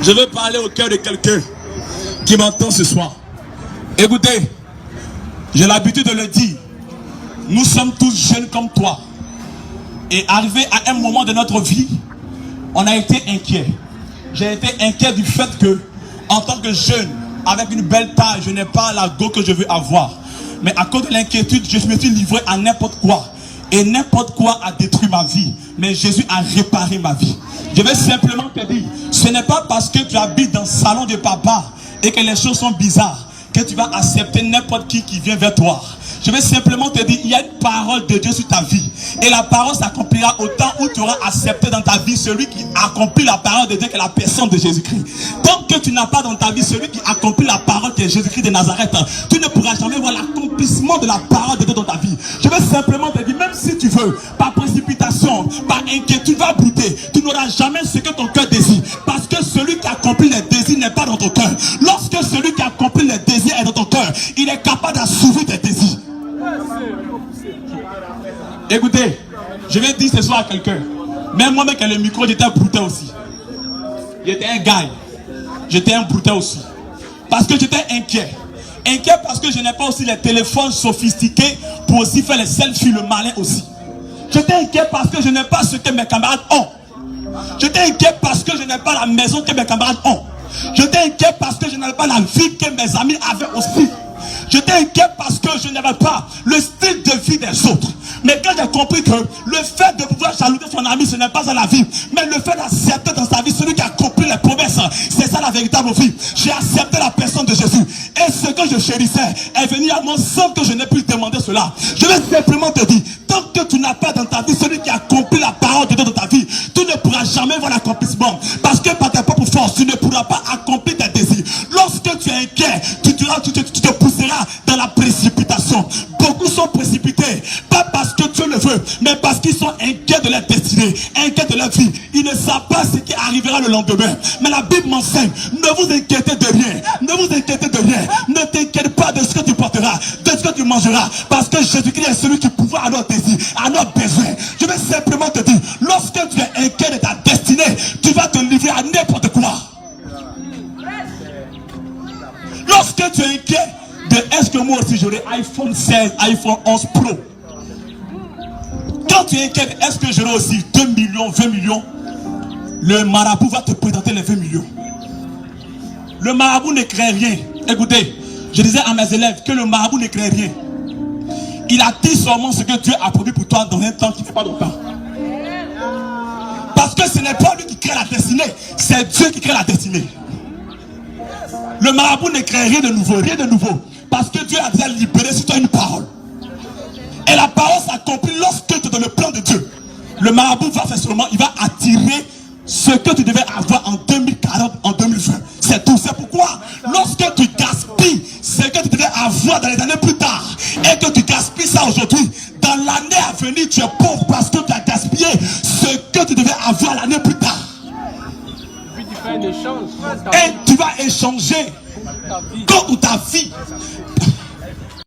Je veux parler au cœur de quelqu'un qui m'entend ce soir. Écoutez, j'ai l'habitude de le dire. Nous sommes tous jeunes comme toi. Et arrivé à un moment de notre vie, on a été inquiet. J'ai été inquiet du fait que, en tant que jeune, avec une belle taille, je n'ai pas la go que je veux avoir. Mais à cause de l'inquiétude, je me suis livré à n'importe quoi. Et n'importe quoi a détruit ma vie. Mais Jésus a réparé ma vie. Je vais simplement te dire, ce n'est pas parce que tu habites dans le salon de papa et que les choses sont bizarres que tu vas accepter n'importe qui vient vers toi. Je vais simplement te dire, il y a une parole de Dieu sur ta vie. Et la parole s'accomplira au temps où tu auras accepté dans ta vie celui qui accomplit la parole de Dieu, qui est la personne de Jésus-Christ. Tant que tu n'as pas dans ta vie celui qui accomplit la parole qui est Jésus-Christ de Nazareth, tu ne pourras jamais voir l'accomplissement de la parole de Dieu dans ta vie. Je vais simplement te dire, même si tu veux, par précipitation, par inquiétude, va brouter, tu n'auras jamais ce que ton cœur désire. Parce que celui qui accomplit les désirs n'est pas dans ton cœur. Lorsque celui qui accomplit les désirs est dans ton cœur, il est capable d'assouvir tes désirs. Écoutez, je vais dire ce soir à quelqu'un, même moi-même qui ai le micro, j'étais un brouté aussi. J'étais un gars. J'étais un brouté aussi. Parce que j'étais inquiet. Inquiet parce que je n'ai pas aussi les téléphones sophistiqués pour aussi faire les selfies, le malin aussi. J'étais inquiet parce que je n'ai pas ce que mes camarades ont. J'étais inquiet parce que je n'ai pas la maison que mes camarades ont. J'étais inquiet parce que je n'avais pas la vie que mes amis avaient aussi. J'étais inquiet parce que je n'avais pas le style de vie des autres. Mais quand j'ai compris que le fait de pouvoir jalouser son ami, ce n'est pas dans la vie, mais le fait d'accepter dans sa vie celui qui a accompli les promesses, c'est ça la véritable vie. J'ai accepté la personne de Jésus. Et ce que je chérissais est venu à moi sans que je n'ai pu demander cela. Je vais simplement te dire, tant que tu n'as pas dans ta vie celui qui a accompli la parole de Dieu dans ta vie, tu ne pourras jamais voir l'accomplissement. Parce que par ta propre force, tu ne pourras pas accomplir tes désirs. Lorsque tu es inquiet, tu te pousseras dans la précipitation. Beaucoup sont précipités, pas parce que Dieu le veut, mais parce qu'ils sont inquiets de leur destinée, inquiets de leur vie. Ils ne savent pas ce qui arrivera le lendemain. Mais la Bible m'enseigne, ne vous inquiétez de rien, ne vous inquiétez de rien, ne t'inquiète pas de ce que tu porteras, de ce que tu mangeras, parce que Jésus-Christ est celui qui pourvoit à nos désirs, à nos besoins. Je vais simplement te dire, lorsque tu es inquiet de ta destinée, tu vas te livrer à n'importe quoi. Lorsque tu es inquiet de est-ce que moi aussi j'aurai iPhone 16, iPhone 11 Pro. Quand tu es inquiet de est-ce que j'aurai aussi 2 millions, 20 millions, le marabout va te présenter les 20 millions. Le marabout ne crée rien. Écoutez, je disais à mes élèves que le marabout ne crée rien. Il attire seulement ce que Dieu a produit pour toi dans un temps qui n'est pas ton temps. Parce que ce n'est pas lui qui crée la destinée, c'est Dieu qui crée la destinée. Le marabout ne crée rien de nouveau, rien de nouveau. Parce que Dieu a déjà libéré sur toi une parole. Et la parole s'accomplit lorsque tu es dans le plan de Dieu. Le marabout va faire seulement, il va attirer ce que tu devais avoir en 2040, en 2020. C'est tout. C'est pourquoi, lorsque tu gaspilles ce que tu devais avoir dans les années plus tard, et que tu gaspilles ça aujourd'hui, dans l'année à venir, tu es pauvre parce que tu as gaspillé ce que tu devais avoir l'année plus tard. Et tu vas échanger contre ta vie.